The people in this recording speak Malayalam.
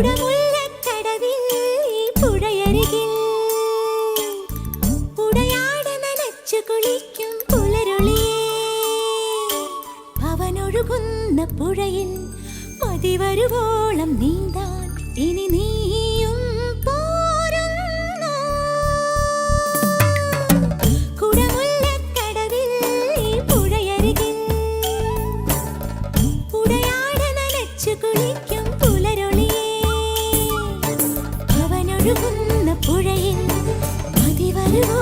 കുടമുല്ലക്കടവിൽ പുഴയരികിൽ ഉടയാട നനച്ചു കുളിക്കും പുലരൊളിയേ അവനൊഴുകുന്ന പുഴയിൽ മതിവരുവോളം നീന്താൻ ഇനി നീയും പോരുന്നു. കുടമുല്ലക്കടവിൽ പുഴയരികിൽ ഉടയാട നനച്ചു കുളിക്കും പുലരൊളിയേ അവനൊഴുകുന്ന പുഴയിൽ മതിവരുവോ